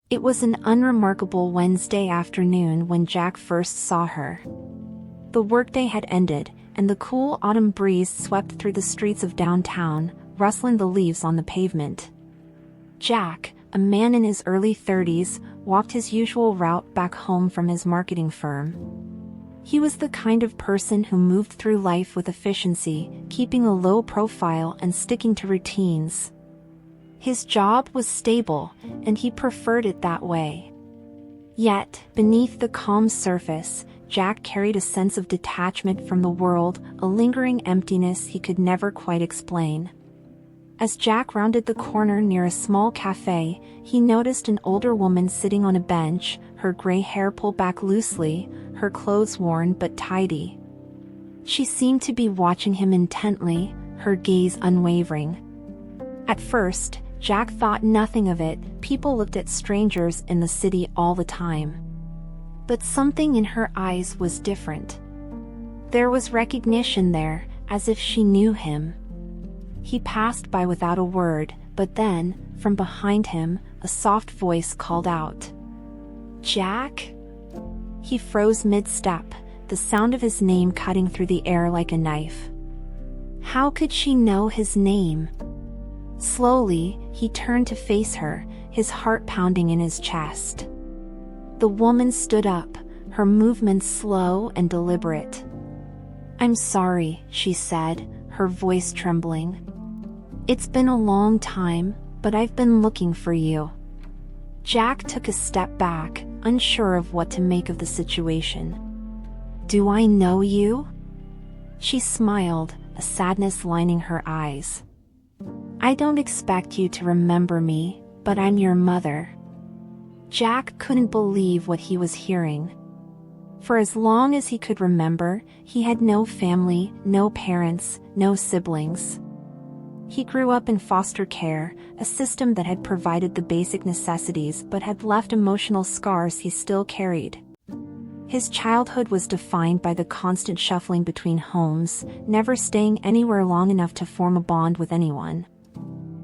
It was an unremarkable Wednesday afternoon when Jack first saw her. The workday had ended, and the cool autumn breeze swept through the streets of downtown, rustling the leaves on the pavement. Jack, a man in his early 30s, walked his usual route back home from his marketing firm. He was the kind of person who moved through life with efficiency, keeping a low profile and sticking to routines. His job was stable, and he preferred it that way. Yet, beneath the calm surface, Jack carried a sense of detachment from the world, a lingering emptiness he could never quite explain. As Jack rounded the corner near a small cafe, he noticed an older woman sitting on a bench, her gray hair pulled back loosely, her clothes worn but tidy. She seemed to be watching him intently, her gaze unwavering. At first, Jack thought nothing of it. People looked at strangers in the city all the time. But something in her eyes was different. There was recognition there, as if she knew him. He passed by without a word, but then, from behind him, a soft voice called out, "Jack?" He froze mid-step, the sound of his name cutting through the air like a knife. How could she know his name? Slowly, he turned to face her, his heart pounding in his chest. The woman stood up, her movements slow and deliberate. "I'm sorry," she said, her voice trembling. "It's been a long time, but I've been looking for you." Jack took a step back, unsure of what to make of the situation. "Do I know you?" She smiled, a sadness lining her eyes. "I don't expect you to remember me, but I'm your mother." Jack couldn't believe what he was hearing. For as long as he could remember, he had no family, no parents, no siblings. He grew up in foster care, a system that had provided the basic necessities but had left emotional scars he still carried. His childhood was defined by the constant shuffling between homes, never staying anywhere long enough to form a bond with anyone.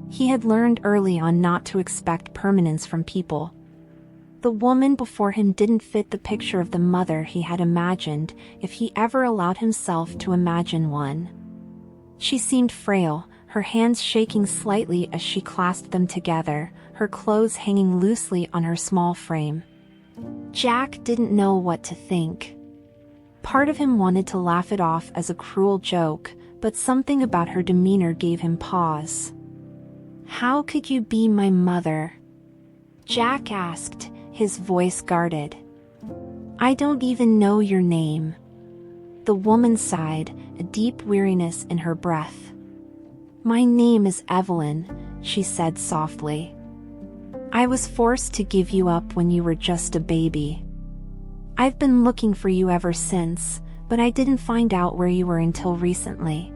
He had learned early on not to expect permanence from people. The woman before him didn't fit the picture of the mother he had imagined, if he ever allowed himself to imagine one. She seemed frail, her hands shaking slightly as she clasped them together, her clothes hanging loosely on her small frame. Jack didn't know what to think. Part of him wanted to laugh it off as a cruel joke, but something about her demeanor gave him pause. "How could you be my mother?" Jack asked, his voice guarded. "I don't even know your name." The woman sighed, a deep weariness in her breath. "My name is Evelyn," she said softly. "I was forced to give you up when you were just a baby. I've been looking for you ever since, but I didn't find out where you were until recently."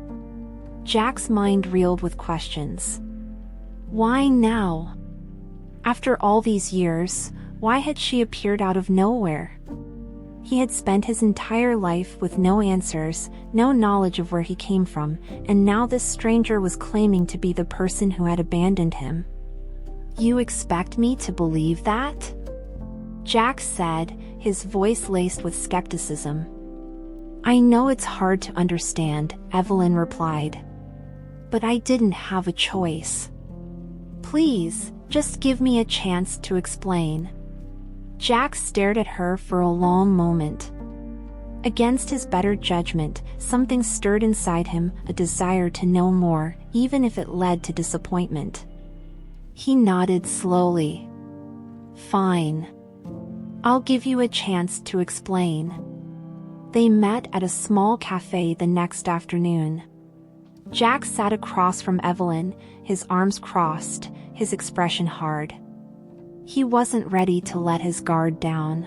Jack's mind reeled with questions. Why now? After all these years, why had she appeared out of nowhere? He had spent his entire life with no answers, no knowledge of where he came from, and now this stranger was claiming to be the person who had abandoned him. "You expect me to believe that?" Jack said, his voice laced with skepticism. "I know it's hard to understand," Evelyn replied. "But I didn't have a choice. Please, just give me a chance to explain." Jack stared at her for a long moment. Against his better judgment, something stirred inside him, a desire to know more, even if it led to disappointment. He nodded slowly. "Fine. I'll give you a chance to explain." They met at a small cafe the next afternoon. Jack sat across from Evelyn, his arms crossed, his expression hard. He wasn't ready to let his guard down.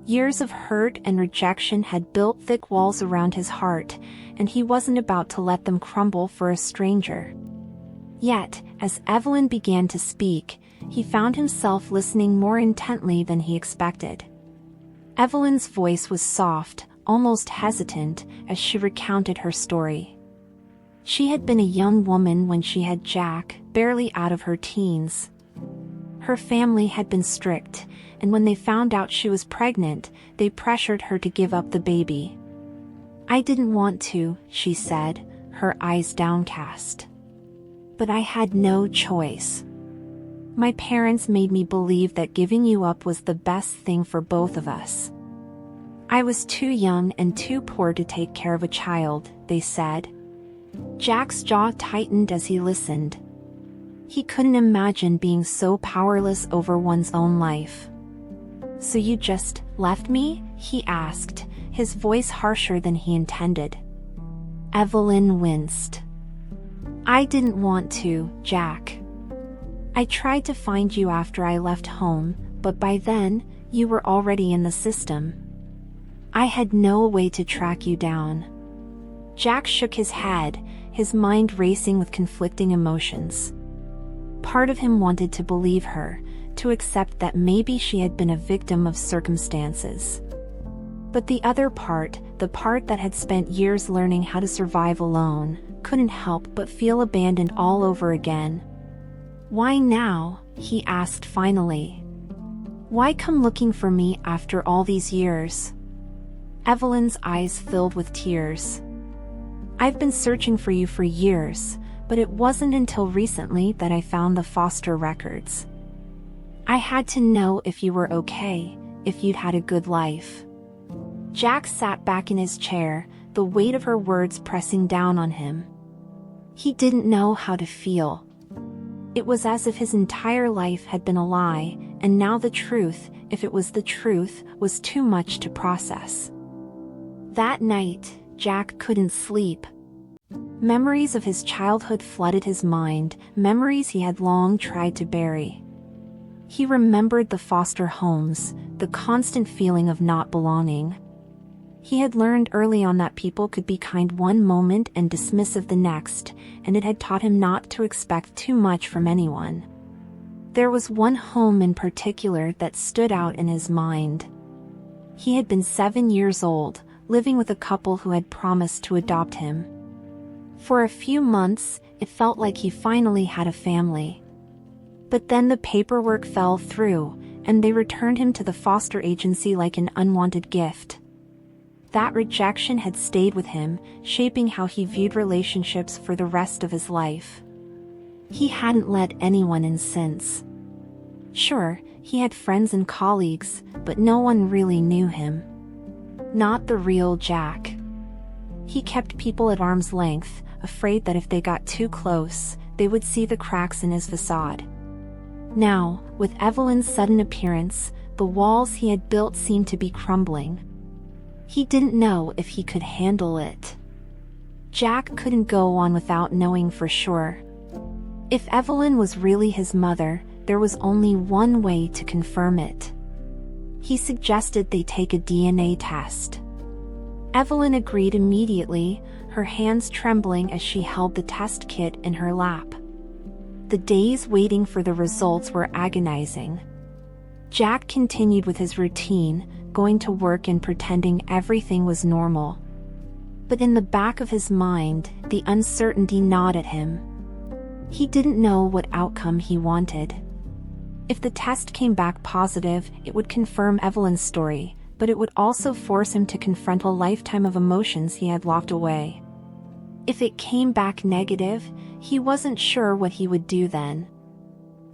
Years of hurt and rejection had built thick walls around his heart, and he wasn't about to let them crumble for a stranger. Yet, as Evelyn began to speak, he found himself listening more intently than he expected. Evelyn's voice was soft, almost hesitant, as she recounted her story. She had been a young woman when she had Jack, barely out of her teens. Her family had been strict, and when they found out she was pregnant, they pressured her to give up the baby. "I didn't want to," she said, her eyes downcast. "But I had no choice. My parents made me believe that giving you up was the best thing for both of us. I was too young and too poor to take care of a child," they said. Jack's jaw tightened as he listened. He couldn't imagine being so powerless over one's own life. "So you just left me?" he asked, his voice harsher than he intended. Evelyn winced. "I didn't want to, Jack. I tried to find you after I left home, but by then, you were already in the system. I had no way to track you down." Jack shook his head, his mind racing with conflicting emotions. Part of him wanted to believe her, to accept that maybe she had been a victim of circumstances. But the other part, the part that had spent years learning how to survive alone, couldn't help but feel abandoned all over again. "Why now?" he asked finally. "Why come looking for me after all these years?" Evelyn's eyes filled with tears. "I've been searching for you for years, but it wasn't until recently that I found the foster records. I had to know if you were okay, if you'd had a good life." Jack sat back in his chair, the weight of her words pressing down on him. He didn't know how to feel. It was as if his entire life had been a lie, and now the truth, if it was the truth, was too much to process. That night, Jack couldn't sleep. Memories of his childhood flooded his mind, memories he had long tried to bury. He remembered the foster homes, the constant feeling of not belonging. He had learned early on that people could be kind one moment and dismissive the next, and it had taught him not to expect too much from anyone. There was one home in particular that stood out in his mind. He had been 7 years old, living with a couple who had promised to adopt him. For a few months, it felt like he finally had a family. But then the paperwork fell through, and they returned him to the foster agency like an unwanted gift. That rejection had stayed with him, shaping how he viewed relationships for the rest of his life. He hadn't let anyone in since. Sure, he had friends and colleagues, but no one really knew him. Not the real Jack. He kept people at arm's length, afraid that if they got too close, they would see the cracks in his facade. Now, with Evelyn's sudden appearance, the walls he had built seemed to be crumbling. He didn't know if he could handle it. Jack couldn't go on without knowing for sure. If Evelyn was really his mother, there was only one way to confirm it. He suggested they take a DNA test. Evelyn agreed immediately, her hands trembling as she held the test kit in her lap. The days waiting for the results were agonizing. Jack continued with his routine, going to work and pretending everything was normal. But in the back of his mind, the uncertainty gnawed at him. He didn't know what outcome he wanted. If the test came back positive, it would confirm Evelyn's story, but it would also force him to confront a lifetime of emotions he had locked away. If it came back negative, he wasn't sure what he would do then.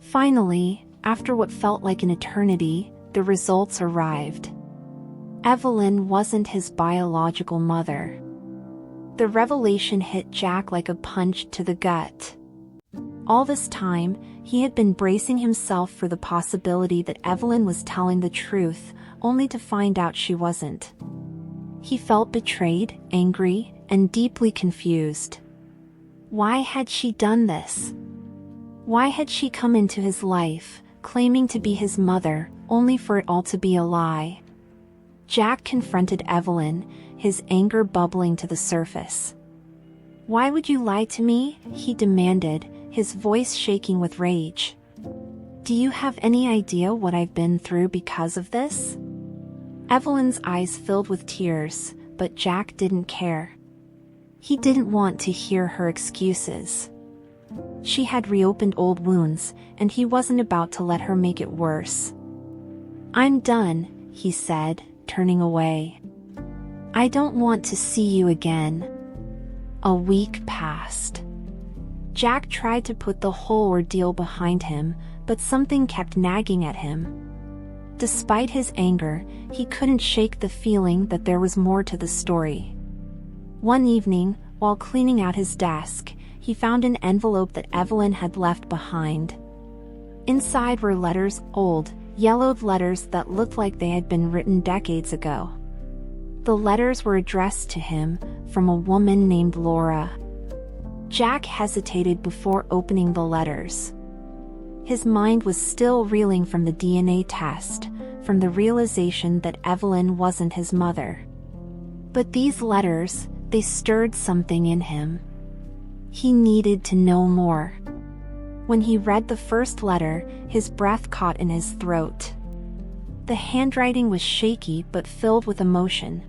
Finally, after what felt like an eternity, the results arrived. Evelyn wasn't his biological mother. The revelation hit Jack like a punch to the gut. All this time, he had been bracing himself for the possibility that Evelyn was telling the truth, only to find out she wasn't. He felt betrayed, angry, and deeply confused. Why had she done this? Why had she come into his life, claiming to be his mother, only for it all to be a lie? Jack confronted Evelyn, his anger bubbling to the surface. "Why would you lie to me?" he demanded, his voice shaking with rage. "Do you have any idea what I've been through because of this?" Evelyn's eyes filled with tears, but Jack didn't care. He didn't want to hear her excuses. She had reopened old wounds, and he wasn't about to let her make it worse. "I'm done," he said, turning away. "I don't want to see you again." A week passed. Jack tried to put the whole ordeal behind him, but something kept nagging at him. Despite his anger, he couldn't shake the feeling that there was more to the story. One evening, while cleaning out his desk, he found an envelope that Evelyn had left behind. Inside were letters, old, yellowed letters that looked like they had been written decades ago. The letters were addressed to him, from a woman named Laura. Jack hesitated before opening the letters. His mind was still reeling from the DNA test, from the realization that Evelyn wasn't his mother. But these letters, they stirred something in him. He needed to know more. When he read the first letter, his breath caught in his throat. The handwriting was shaky but filled with emotion.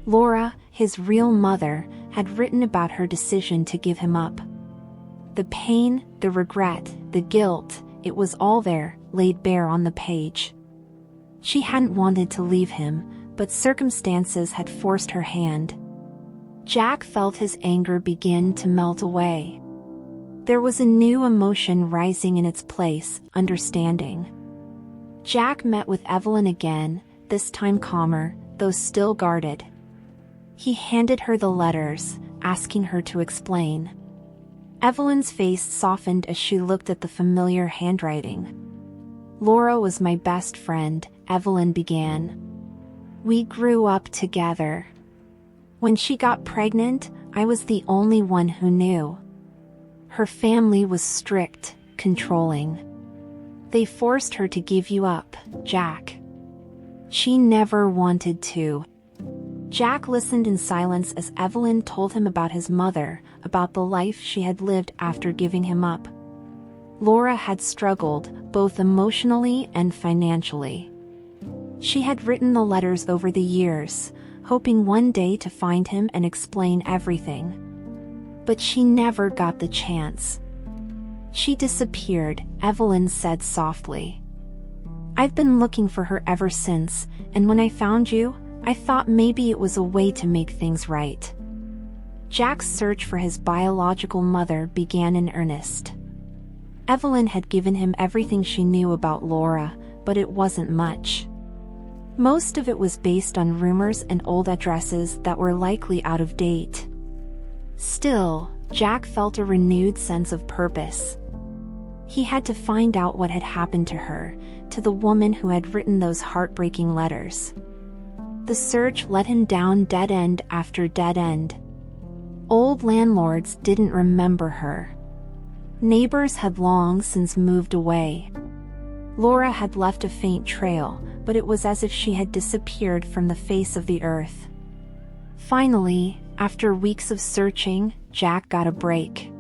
Laura, his real mother, had written about her decision to give him up. The pain, the regret, the guilt, it was all there, laid bare on the page. She hadn't wanted to leave him, but circumstances had forced her hand. Jack felt his anger begin to melt away. There was a new emotion rising in its place, understanding. Jack met with Evelyn again, this time calmer, though still guarded. He handed her the letters, asking her to explain. Evelyn's face softened as she looked at the familiar handwriting. "Laura was my best friend," Evelyn began. "We grew up together. When she got pregnant, I was the only one who knew. Her family was strict, controlling. They forced her to give you up, Jack. She never wanted to." Jack listened in silence as Evelyn told him about his mother, about the life she had lived after giving him up. Laura had struggled, both emotionally and financially. She had written the letters over the years, hoping one day to find him and explain everything. But she never got the chance. "She disappeared," Evelyn said softly. "I've been looking for her ever since, and when I found you, I thought maybe it was a way to make things right." Jack's search for his biological mother began in earnest. Evelyn had given him everything she knew about Laura, but it wasn't much. Most of it was based on rumors and old addresses that were likely out of date. Still, Jack felt a renewed sense of purpose. He had to find out what had happened to her, to the woman who had written those heartbreaking letters. The search led him down dead end after dead end. Old landlords didn't remember her. Neighbors had long since moved away. Laura had left a faint trail, but it was as if she had disappeared from the face of the earth. Finally, after weeks of searching, Jack got a break.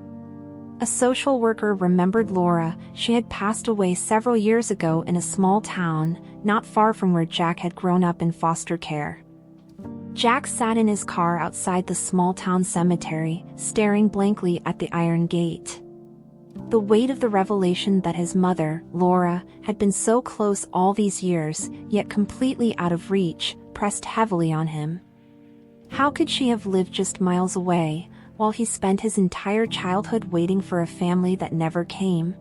A social worker remembered Laura. She had passed away several years ago in a small town, not far from where Jack had grown up in foster care. Jack sat in his car outside the small town cemetery, staring blankly at the iron gate. The weight of the revelation that his mother, Laura, had been so close all these years, yet completely out of reach, pressed heavily on him. How could she have lived just miles away, while he spent his entire childhood waiting for a family that never came?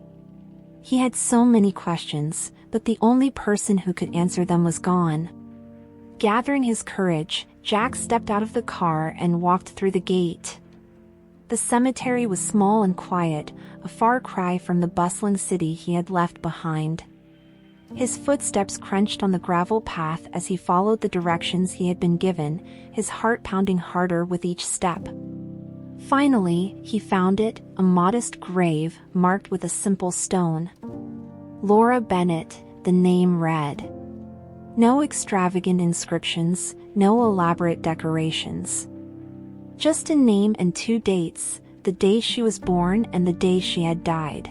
He had so many questions, but the only person who could answer them was gone. Gathering his courage, Jack stepped out of the car and walked through the gate. The cemetery was small and quiet, a far cry from the bustling city he had left behind. His footsteps crunched on the gravel path as he followed the directions he had been given, his heart pounding harder with each step. Finally, he found it, a modest grave marked with a simple stone. Laura Bennett, the name read. No extravagant inscriptions, no elaborate decorations. Just a name and 2 dates, the day she was born and the day she had died.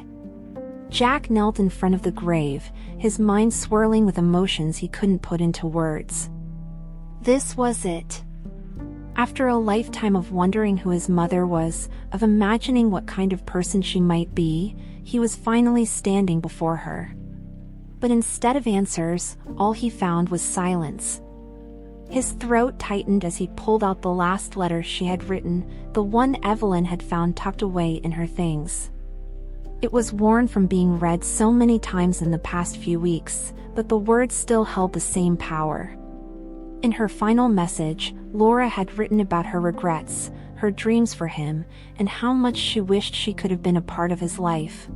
Jack knelt in front of the grave, his mind swirling with emotions he couldn't put into words. This was it. After a lifetime of wondering who his mother was, of imagining what kind of person she might be, he was finally standing before her. But instead of answers, all he found was silence. His throat tightened as he pulled out the last letter she had written, the one Evelyn had found tucked away in her things. It was worn from being read so many times in the past few weeks, but the words still held the same power. In her final message, Laura had written about her regrets, her dreams for him, and how much she wished she could have been a part of his life.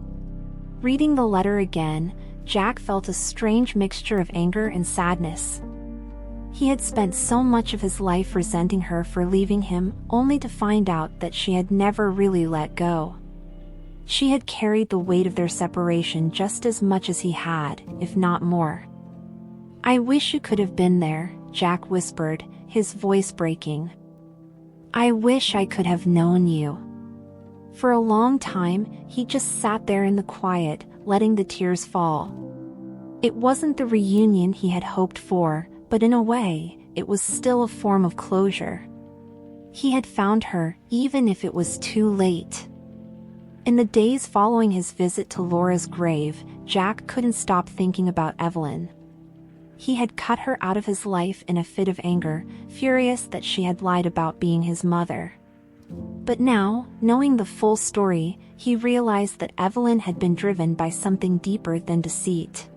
Reading the letter again, Jack felt a strange mixture of anger and sadness. He had spent so much of his life resenting her for leaving him, only to find out that she had never really let go. She had carried the weight of their separation just as much as he had, if not more. "I wish you could have been there," Jack whispered, his voice breaking. "I wish I could have known you." For a long time, he just sat there in the quiet, letting the tears fall. It wasn't the reunion he had hoped for, but in a way, it was still a form of closure. He had found her, even if it was too late. In the days following his visit to Laura's grave, Jack couldn't stop thinking about Evelyn. He had cut her out of his life in a fit of anger, furious that she had lied about being his mother. But now, knowing the full story, he realized that Evelyn had been driven by something deeper than deceit.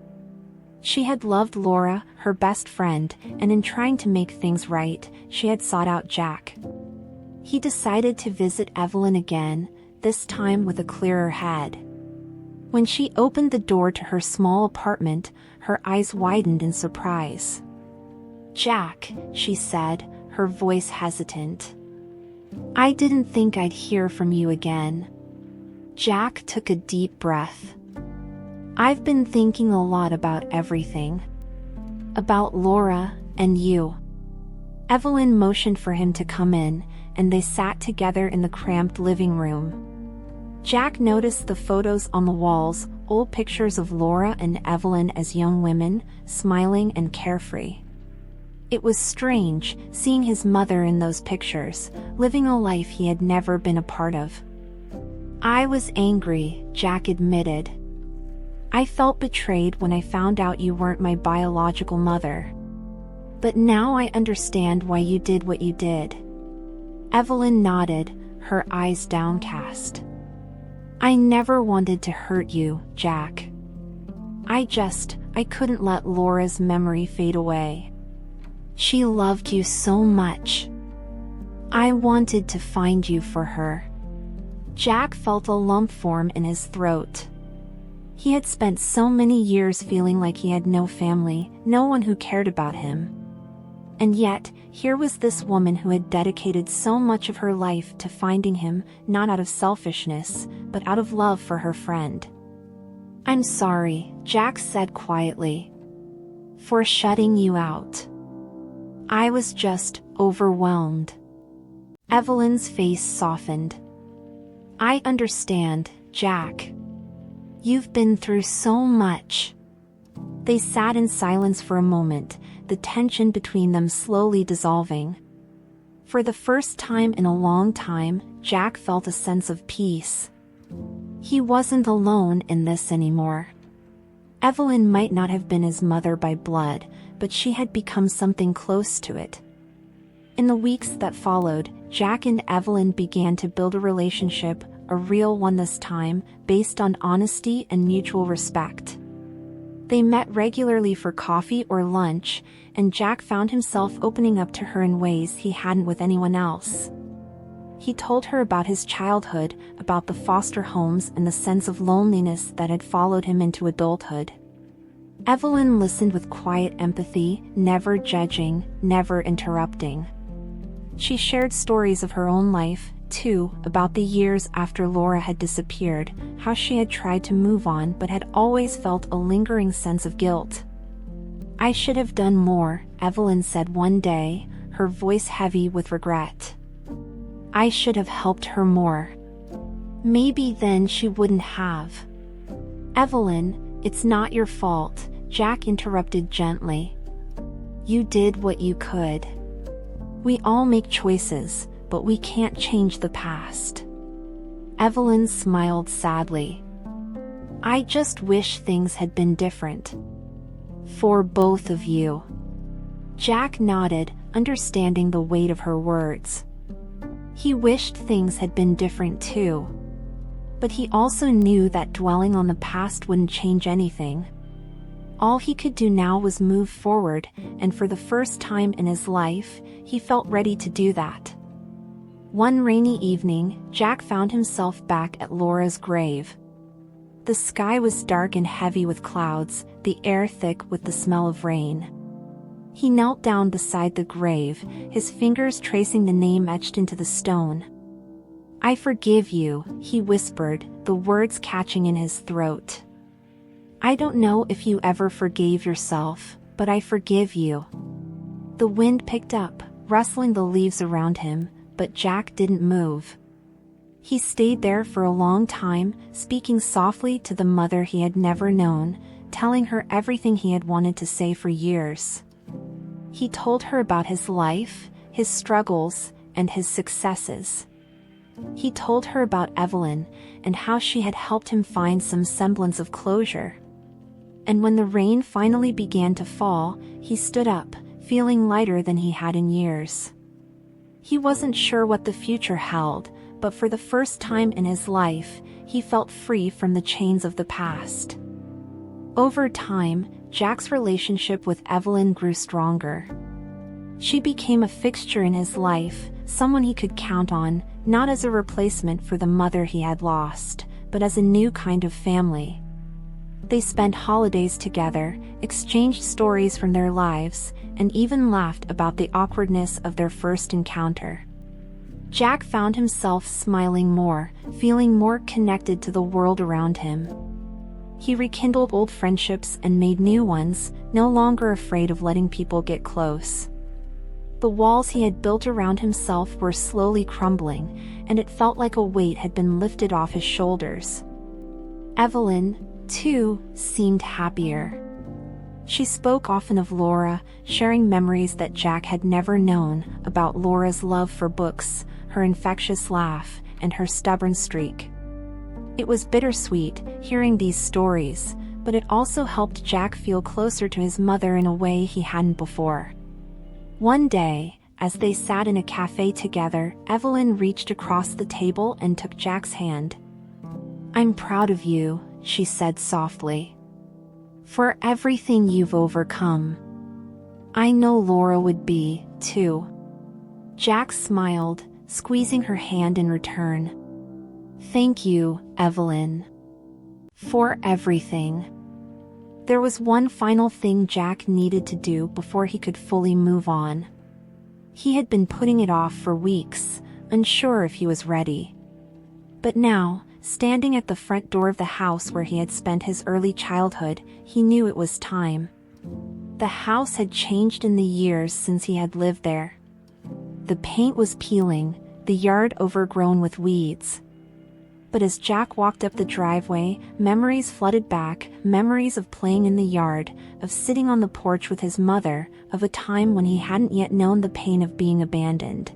She had loved Laura, her best friend, and in trying to make things right, she had sought out Jack. He decided to visit Evelyn again, this time with a clearer head. When she opened the door to her small apartment, her eyes widened in surprise. "Jack," she said, her voice hesitant. "I didn't think I'd hear from you again." Jack took a deep breath. "I've been thinking a lot about everything. About Laura, and you." Evelyn motioned for him to come in, and they sat together in the cramped living room. Jack noticed the photos on the walls, old pictures of Laura and Evelyn as young women, smiling and carefree. It was strange, seeing his mother in those pictures, living a life he had never been a part of. "I was angry," Jack admitted. "I felt betrayed when I found out you weren't my biological mother. But now I understand why you did what you did." Evelyn nodded, her eyes downcast. "I never wanted to hurt you, Jack. I couldn't let Laura's memory fade away. She loved you so much. I wanted to find you for her." Jack felt a lump form in his throat. He had spent so many years feeling like he had no family, no one who cared about him. And yet, here was this woman who had dedicated so much of her life to finding him, not out of selfishness, but out of love for her friend. "I'm sorry," Jack said quietly, "for shutting you out. I was just overwhelmed." Evelyn's face softened. "I understand, Jack. You've been through so much." They sat in silence for a moment, the tension between them slowly dissolving. For the first time in a long time, Jack felt a sense of peace. He wasn't alone in this anymore. Evelyn might not have been his mother by blood, but she had become something close to it. In the weeks that followed, Jack and Evelyn began to build a relationship, a real one this time, based on honesty and mutual respect. They met regularly for coffee or lunch, and Jack found himself opening up to her in ways he hadn't with anyone else. He told her about his childhood, about the foster homes and the sense of loneliness that had followed him into adulthood. Evelyn listened with quiet empathy, never judging, never interrupting. She shared stories of her own life, too, about the years after Laura had disappeared, how she had tried to move on but had always felt a lingering sense of guilt. "I should have done more," Evelyn said one day, her voice heavy with regret. "I should have helped her more. Maybe then she wouldn't have." "Evelyn, it's not your fault," Jack interrupted gently. "You did what you could. We all make choices, but we can't change the past. Evelyn smiled sadly. I just wish things had been different. For both of you. Jack nodded, understanding the weight of her words. He wished things had been different too. But he also knew that dwelling on the past wouldn't change anything. All he could do now was move forward, and for the first time in his life, he felt ready to do that. One rainy evening, Jack found himself back at Laura's grave. The sky was dark and heavy with clouds, the air thick with the smell of rain. He knelt down beside the grave, his fingers tracing the name etched into the stone. I forgive you, he whispered, the words catching in his throat. I don't know if you ever forgave yourself, but I forgive you. The wind picked up, rustling the leaves around him, but Jack didn't move. He stayed there for a long time, speaking softly to the mother he had never known, telling her everything he had wanted to say for years. He told her about his life, his struggles, and his successes. He told her about Evelyn, and how she had helped him find some semblance of closure. And when the rain finally began to fall, he stood up, feeling lighter than he had in years. He wasn't sure what the future held, but for the first time in his life, he felt free from the chains of the past. Over time, Jack's relationship with Evelyn grew stronger. She became a fixture in his life, someone he could count on, not as a replacement for the mother he had lost, but as a new kind of family. They spent holidays together, exchanged stories from their lives, and even laughed about the awkwardness of their first encounter. Jack found himself smiling more, feeling more connected to the world around him. He rekindled old friendships and made new ones, no longer afraid of letting people get close. The walls he had built around himself were slowly crumbling, and it felt like a weight had been lifted off his shoulders. Evelyn, too, seemed happier. She spoke often of Laura, sharing memories that Jack had never known about Laura's love for books, her infectious laugh, and her stubborn streak. It was bittersweet, hearing these stories, but it also helped Jack feel closer to his mother in a way he hadn't before. One day, as they sat in a cafe together, Evelyn reached across the table and took Jack's hand. I'm proud of you, she said softly. For everything you've overcome. I know Laura would be, too. Jack smiled, squeezing her hand in return. Thank you, Evelyn. For everything. There was one final thing Jack needed to do before he could fully move on. He had been putting it off for weeks, unsure if he was ready. But now, standing at the front door of the house where he had spent his early childhood, he knew it was time. The house had changed in the years since he had lived there. The paint was peeling, the yard overgrown with weeds. But as Jack walked up the driveway, memories flooded back, memories of playing in the yard, of sitting on the porch with his mother, of a time when he hadn't yet known the pain of being abandoned.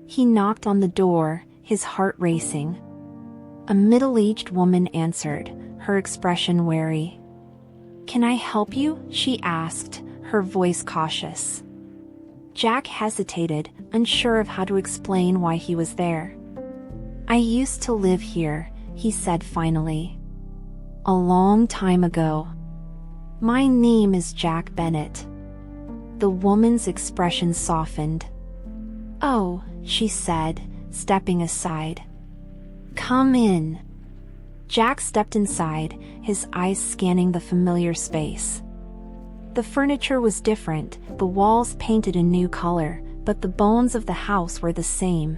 He knocked on the door, his heart racing. A middle-aged woman answered, her expression wary. Can I help you? She asked, her voice cautious. Jack hesitated, unsure of how to explain why he was there. I used to live here, he said finally. A long time ago. My name is Jack Bennett. The woman's expression softened. Oh, she said, stepping aside. Come in. Jack stepped inside, his eyes scanning the familiar space. The furniture was different, the walls painted a new color, but the bones of the house were the same.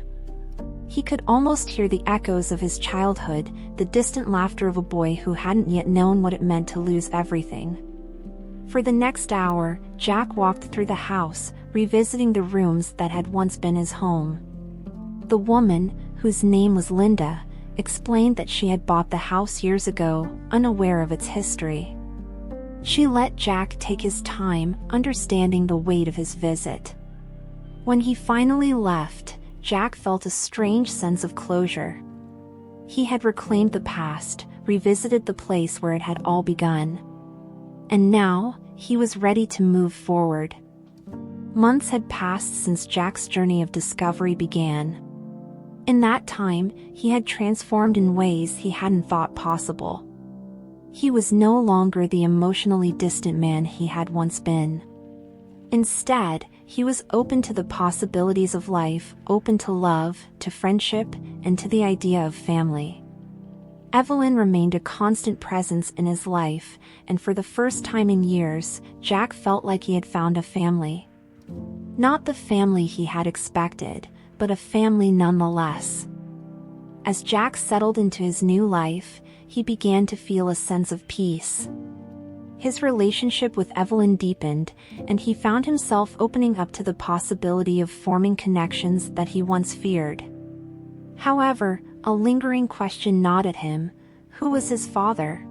He could almost hear the echoes of his childhood, the distant laughter of a boy who hadn't yet known what it meant to lose everything. For the next hour, Jack walked through the house, revisiting the rooms that had once been his home. The woman, whose name was Linda, explained that she had bought the house years ago, unaware of its history. She let Jack take his time, understanding the weight of his visit. When he finally left, Jack felt a strange sense of closure. He had reclaimed the past, revisited the place where it had all begun. And now, he was ready to move forward. Months had passed since Jack's journey of discovery began. In that time, he had transformed in ways he hadn't thought possible. He was no longer the emotionally distant man he had once been. Instead, he was open to the possibilities of life, open to love, to friendship, and to the idea of family. Evelyn remained a constant presence in his life, and for the first time in years, Jack felt like he had found a family. Not the family he had expected, but a family nonetheless. As Jack settled into his new life, he began to feel a sense of peace. His relationship with Evelyn deepened, and he found himself opening up to the possibility of forming connections that he once feared. However, a lingering question gnawed at him: who was his father?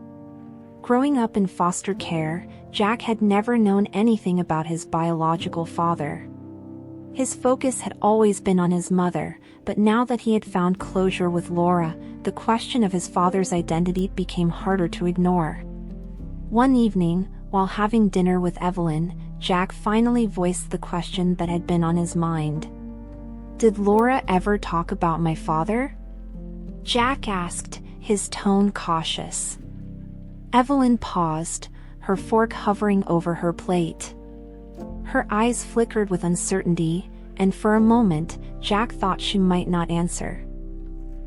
Growing up in foster care, Jack had never known anything about his biological father. His focus had always been on his mother, but now that he had found closure with Laura, the question of his father's identity became harder to ignore. One evening, while having dinner with Evelyn, Jack finally voiced the question that had been on his mind. "Did Laura ever talk about my father?" Jack asked, his tone cautious. Evelyn paused, her fork hovering over her plate. Her eyes flickered with uncertainty, and for a moment, Jack thought she might not answer.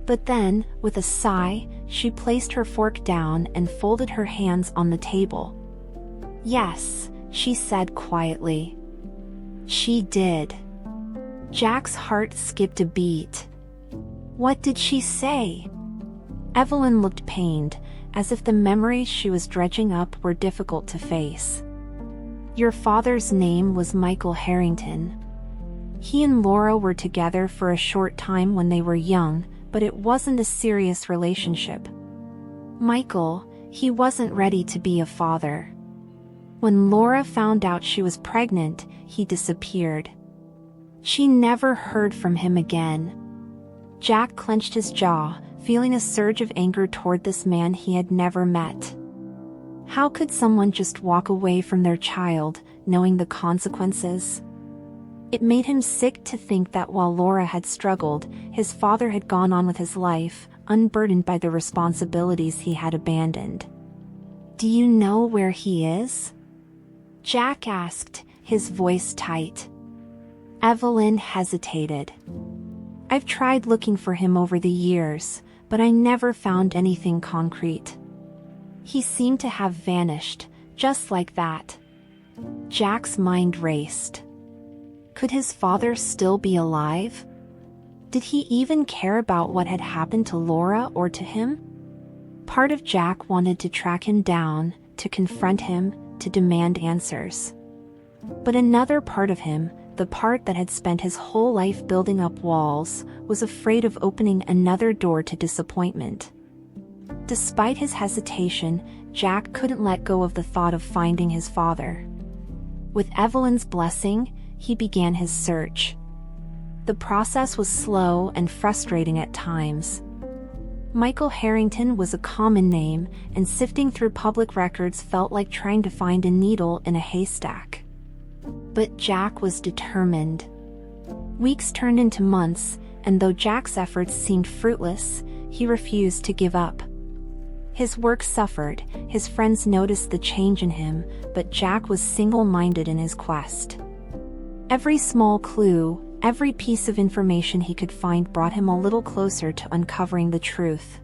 But then, with a sigh, she placed her fork down and folded her hands on the table. "Yes," she said quietly. "She did." Jack's heart skipped a beat. What did she say? Evelyn looked pained, as if the memories she was dredging up were difficult to face. "Your father's name was Michael Harrington. He and Laura were together for a short time when they were young, but it wasn't a serious relationship. Michael, he wasn't ready to be a father. When Laura found out she was pregnant, he disappeared. She never heard from him again." Jack clenched his jaw, feeling a surge of anger toward this man he had never met. How could someone just walk away from their child, knowing the consequences? It made him sick to think that while Laura had struggled, his father had gone on with his life, unburdened by the responsibilities he had abandoned. "Do you know where he is?" Jack asked, his voice tight. Evelyn hesitated. "I've tried looking for him over the years, but I never found anything concrete. He seemed to have vanished, just like that." Jack's mind raced. Could his father still be alive? Did he even care about what had happened to Laura or to him? Part of Jack wanted to track him down, to confront him, to demand answers. But another part of him, the part that had spent his whole life building up walls, was afraid of opening another door to disappointment. Despite his hesitation, Jack couldn't let go of the thought of finding his father. With Evelyn's blessing, he began his search. The process was slow and frustrating at times. Michael Harrington was a common name, and sifting through public records felt like trying to find a needle in a haystack. But Jack was determined. Weeks turned into months, and though Jack's efforts seemed fruitless, he refused to give up. His work suffered, his friends noticed the change in him, but Jack was single-minded in his quest. Every small clue, every piece of information he could find brought him a little closer to uncovering the truth.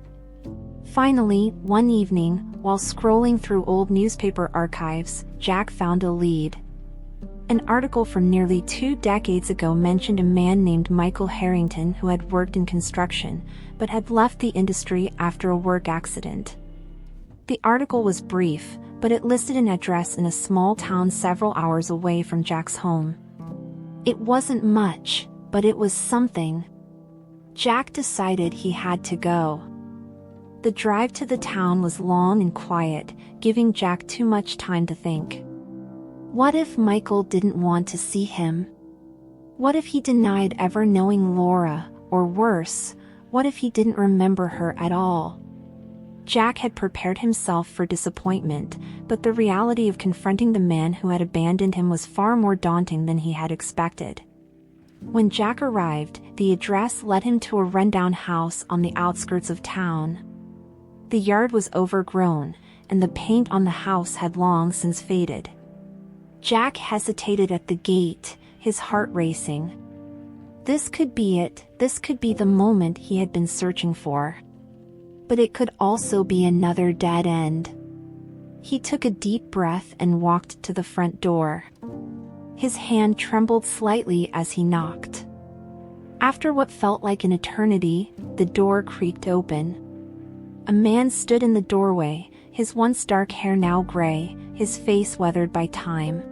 Finally, one evening, while scrolling through old newspaper archives, Jack found a lead. An article from nearly 2 decades ago mentioned a man named Michael Harrington who had worked in construction, but had left the industry after a work accident. The article was brief, but it listed an address in a small town several hours away from Jack's home. It wasn't much, but it was something. Jack decided he had to go. The drive to the town was long and quiet, giving Jack too much time to think. What if Michael didn't want to see him? What if he denied ever knowing Laura, or worse, what if he didn't remember her at all? Jack had prepared himself for disappointment, but the reality of confronting the man who had abandoned him was far more daunting than he had expected. When Jack arrived, the address led him to a rundown house on the outskirts of town. The yard was overgrown, and the paint on the house had long since faded. Jack hesitated at the gate, his heart racing. This could be it, this could be the moment he had been searching for. But it could also be another dead end. He took a deep breath and walked to the front door. His hand trembled slightly as he knocked. After what felt like an eternity, the door creaked open. A man stood in the doorway, his once dark hair now gray, his face weathered by time.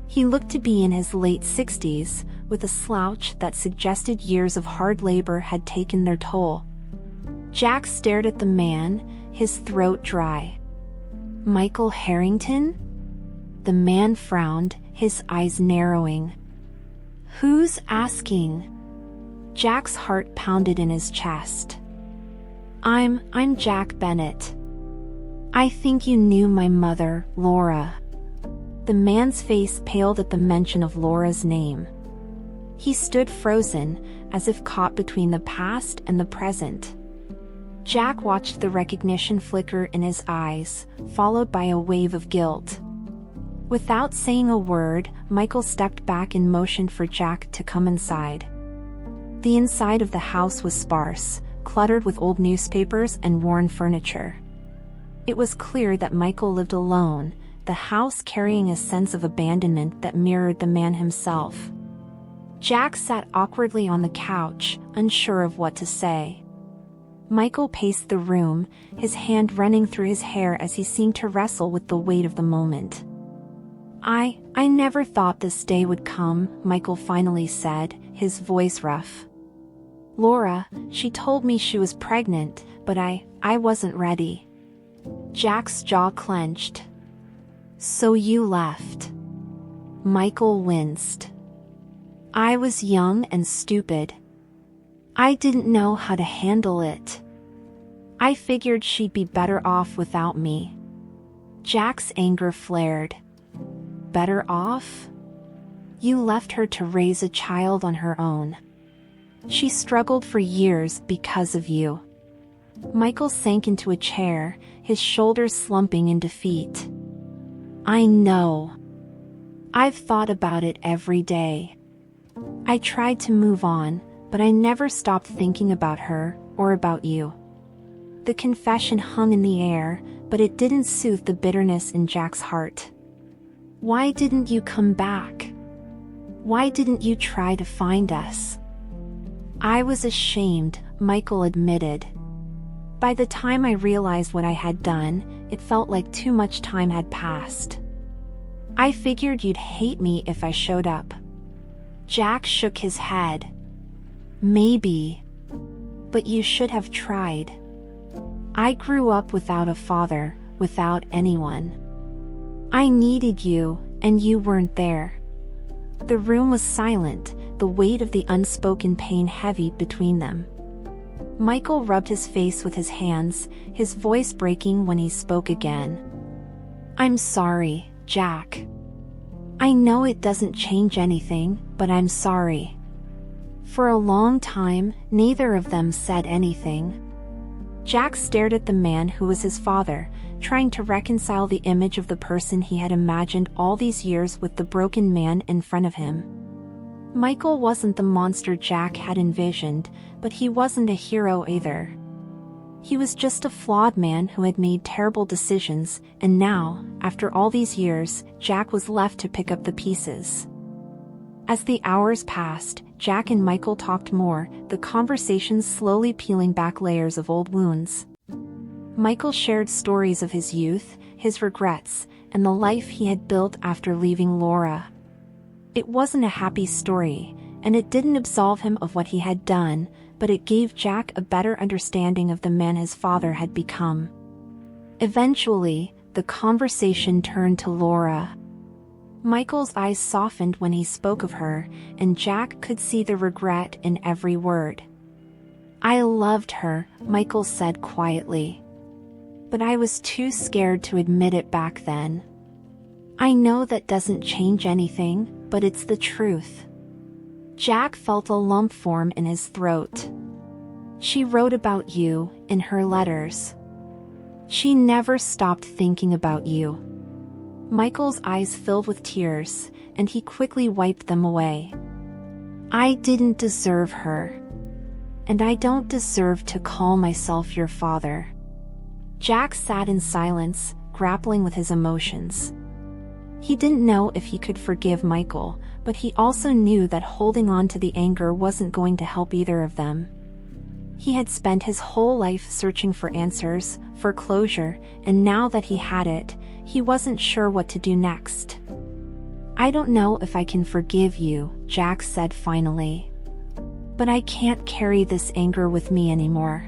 He looked to be in his late 60s, with a slouch that suggested years of hard labor had taken their toll. Jack stared at the man, his throat dry. "Michael Harrington?" The man frowned, his eyes narrowing. "Who's asking?" Jack's heart pounded in his chest. I'm Jack Bennett. I think you knew my mother, Laura." The man's face paled at the mention of Laura's name. He stood frozen, as if caught between the past and the present. Jack watched the recognition flicker in his eyes, followed by a wave of guilt. Without saying a word, Michael stepped back and motioned for Jack to come inside. The inside of the house was sparse, cluttered with old newspapers and worn furniture. It was clear that Michael lived alone, the house carrying a sense of abandonment that mirrored the man himself. Jack sat awkwardly on the couch, unsure of what to say. Michael paced the room, his hand running through his hair as he seemed to wrestle with the weight of the moment. I never thought this day would come," Michael finally said, his voice rough. "Laura, she told me she was pregnant, but I wasn't ready." Jack's jaw clenched. "So you left." Michael winced. "I was young and stupid. I didn't know how to handle it. I figured she'd be better off without me." Jack's anger flared. "Better off? You left her to raise a child on her own. She struggled for years because of you." Michael sank into a chair, his shoulders slumping in defeat. "I know. I've thought about it every day. I tried to move on, but I never stopped thinking about her, or about you." The confession hung in the air, but it didn't soothe the bitterness in Jack's heart. "Why didn't you come back? Why didn't you try to find us?" "I was ashamed," Michael admitted. "By the time I realized what I had done, it felt like too much time had passed. I figured you'd hate me if I showed up." Jack shook his head. "Maybe. But you should have tried. I grew up without a father, without anyone. I needed you, and you weren't there." The room was silent, the weight of the unspoken pain heavy between them. Michael rubbed his face with his hands, his voice breaking when he spoke again. "I'm sorry, Jack. I know it doesn't change anything, but I'm sorry." For a long time, neither of them said anything. Jack stared at the man who was his father, trying to reconcile the image of the person he had imagined all these years with the broken man in front of him. Michael wasn't the monster Jack had envisioned, but he wasn't a hero either. He was just a flawed man who had made terrible decisions, and now, after all these years, Jack was left to pick up the pieces. As the hours passed, Jack and Michael talked more, the conversations slowly peeling back layers of old wounds. Michael shared stories of his youth, his regrets, and the life he had built after leaving Laura. It wasn't a happy story, and it didn't absolve him of what he had done, but it gave Jack a better understanding of the man his father had become. Eventually, the conversation turned to Laura. Michael's eyes softened when he spoke of her, and Jack could see the regret in every word. "I loved her," Michael said quietly. "But I was too scared to admit it back then. I know that doesn't change anything, but it's the truth." Jack felt a lump form in his throat. "She wrote about you in her letters. She never stopped thinking about you." Michael's eyes filled with tears, and he quickly wiped them away. "I didn't deserve her. And I don't deserve to call myself your father." Jack sat in silence, grappling with his emotions. He didn't know if he could forgive Michael, but he also knew that holding on to the anger wasn't going to help either of them. He had spent his whole life searching for answers, for closure, and now that he had it, he wasn't sure what to do next. "I don't know if I can forgive you," Jack said finally. "But I can't carry this anger with me anymore."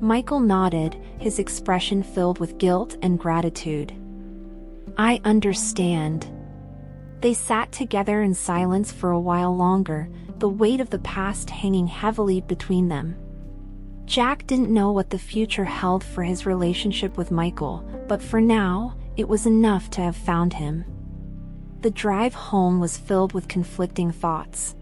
Michael nodded, his expression filled with guilt and gratitude. "I understand." They sat together in silence for a while longer, the weight of the past hanging heavily between them. Jack didn't know what the future held for his relationship with Michael, but for now, it was enough to have found him. The drive home was filled with conflicting thoughts.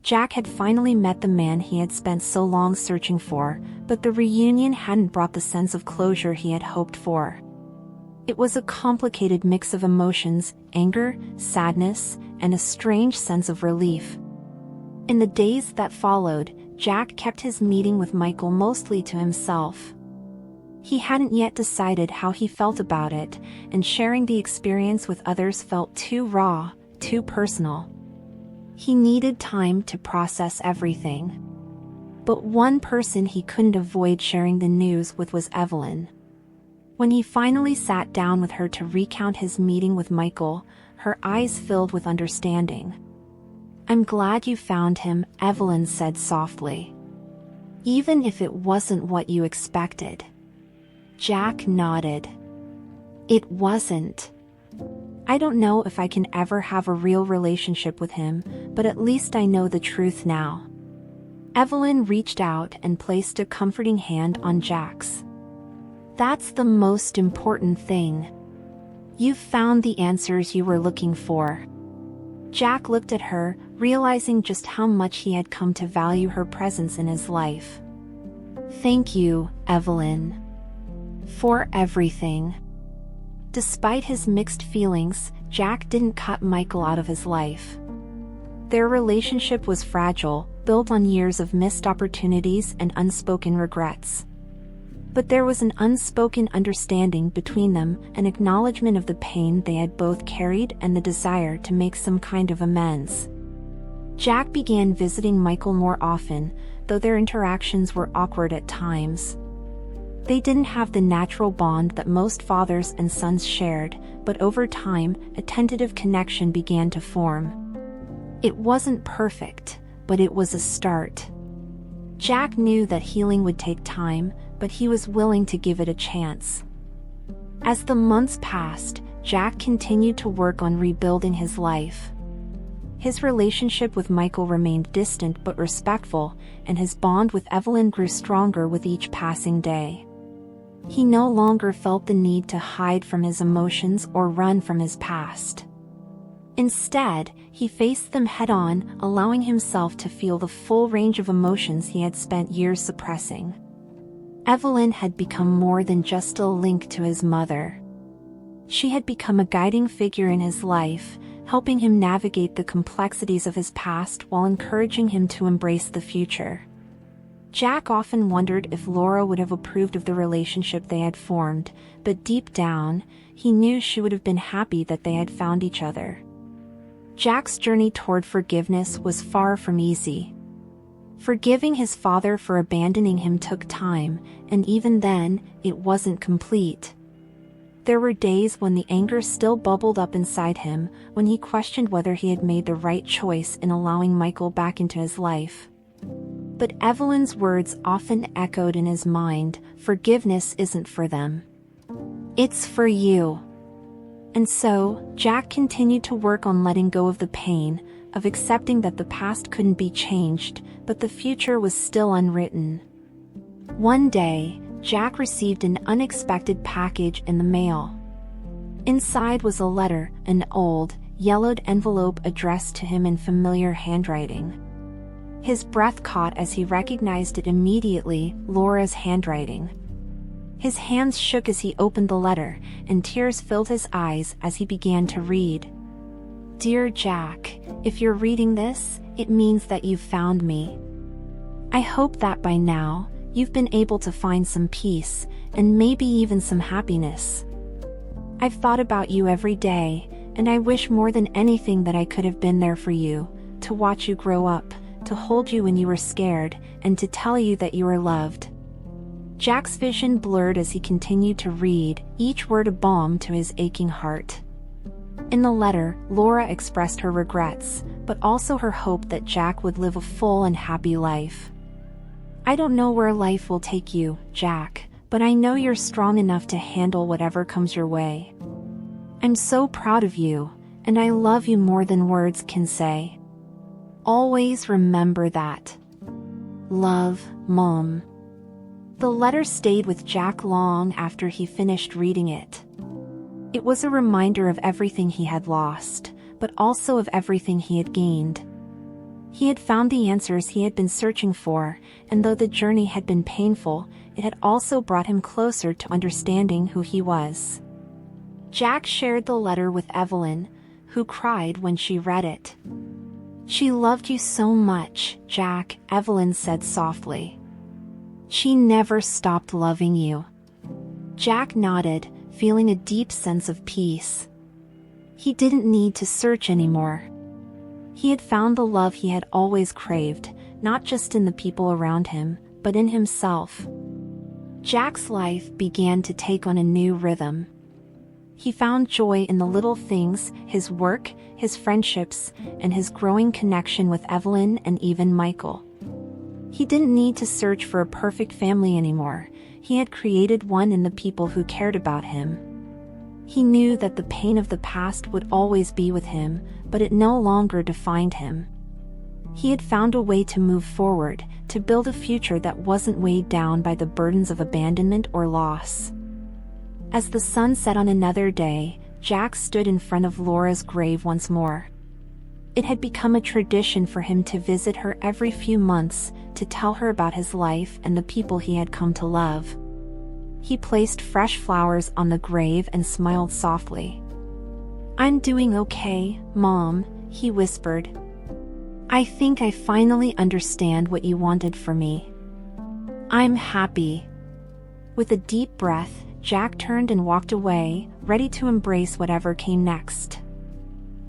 Jack had finally met the man he had spent so long searching for, but the reunion hadn't brought the sense of closure he had hoped for. It was a complicated mix of emotions, anger, sadness, and a strange sense of relief. In the days that followed, Jack kept his meeting with Michael mostly to himself. He hadn't yet decided how he felt about it, and sharing the experience with others felt too raw, too personal. He needed time to process everything. But one person he couldn't avoid sharing the news with was Evelyn. When he finally sat down with her to recount his meeting with Michael, her eyes filled with understanding. "I'm glad you found him," Evelyn said softly. "Even if it wasn't what you expected." Jack nodded. "It wasn't. I don't know if I can ever have a real relationship with him, but at least I know the truth now." Evelyn reached out and placed a comforting hand on Jack's. "That's the most important thing. You've found the answers you were looking for." Jack looked at her, realizing just how much he had come to value her presence in his life. "Thank you, Evelyn. For everything." Despite his mixed feelings, Jack didn't cut Michael out of his life. Their relationship was fragile, built on years of missed opportunities and unspoken regrets. But there was an unspoken understanding between them, an acknowledgement of the pain they had both carried and the desire to make some kind of amends. Jack began visiting Michael more often, though their interactions were awkward at times. They didn't have the natural bond that most fathers and sons shared, but over time, a tentative connection began to form. It wasn't perfect, but it was a start. Jack knew that healing would take time, but he was willing to give it a chance. As the months passed, Jack continued to work on rebuilding his life. His relationship with Michael remained distant but respectful, and his bond with Evelyn grew stronger with each passing day. He no longer felt the need to hide from his emotions or run from his past. Instead, he faced them head-on, allowing himself to feel the full range of emotions he had spent years suppressing. Evelyn had become more than just a link to his mother. She had become a guiding figure in his life, helping him navigate the complexities of his past while encouraging him to embrace the future. Jack often wondered if Laura would have approved of the relationship they had formed, but deep down, he knew she would have been happy that they had found each other. Jack's journey toward forgiveness was far from easy. Forgiving his father for abandoning him took time, and even then, it wasn't complete. There were days when the anger still bubbled up inside him, when he questioned whether he had made the right choice in allowing Michael back into his life. But Evelyn's words often echoed in his mind, "Forgiveness isn't for them. It's for you." And so, Jack continued to work on letting go of the pain, of accepting that the past couldn't be changed, but the future was still unwritten. One day, Jack received an unexpected package in the mail. Inside was a letter, an old, yellowed envelope addressed to him in familiar handwriting. His breath caught as he recognized it immediately, Laura's handwriting. His hands shook as he opened the letter, and tears filled his eyes as he began to read. "Dear Jack, if you're reading this, it means that you've found me. I hope that by now, you've been able to find some peace, and maybe even some happiness. I've thought about you every day, and I wish more than anything that I could have been there for you, to watch you grow up, to hold you when you were scared, and to tell you that you are loved." Jack's vision blurred as he continued to read, each word a balm to his aching heart. In the letter, Laura expressed her regrets, but also her hope that Jack would live a full and happy life. "I don't know where life will take you, Jack, but I know you're strong enough to handle whatever comes your way. I'm so proud of you, and I love you more than words can say. Always remember that. Love, Mom." The letter stayed with Jack long after he finished reading it. It was a reminder of everything he had lost, but also of everything he had gained. He had found the answers he had been searching for, and though the journey had been painful, it had also brought him closer to understanding who he was. Jack shared the letter with Evelyn, who cried when she read it. "She loved you so much, Jack," Evelyn said softly. "She never stopped loving you." Jack nodded, feeling a deep sense of peace. He didn't need to search anymore. He had found the love he had always craved, not just in the people around him, but in himself. Jack's life began to take on a new rhythm. He found joy in the little things, his work, his friendships, and his growing connection with Evelyn and even Michael. He didn't need to search for a perfect family anymore. He had created one in the people who cared about him. He knew that the pain of the past would always be with him, but it no longer defined him. He had found a way to move forward, to build a future that wasn't weighed down by the burdens of abandonment or loss. As the sun set on another day, Jack stood in front of Laura's grave once more. It had become a tradition for him to visit her every few months, to tell her about his life and the people he had come to love. He placed fresh flowers on the grave and smiled softly. "I'm doing okay, Mom," he whispered. "I think I finally understand what you wanted for me. I'm happy." With a deep breath, Jack turned and walked away, ready to embrace whatever came next.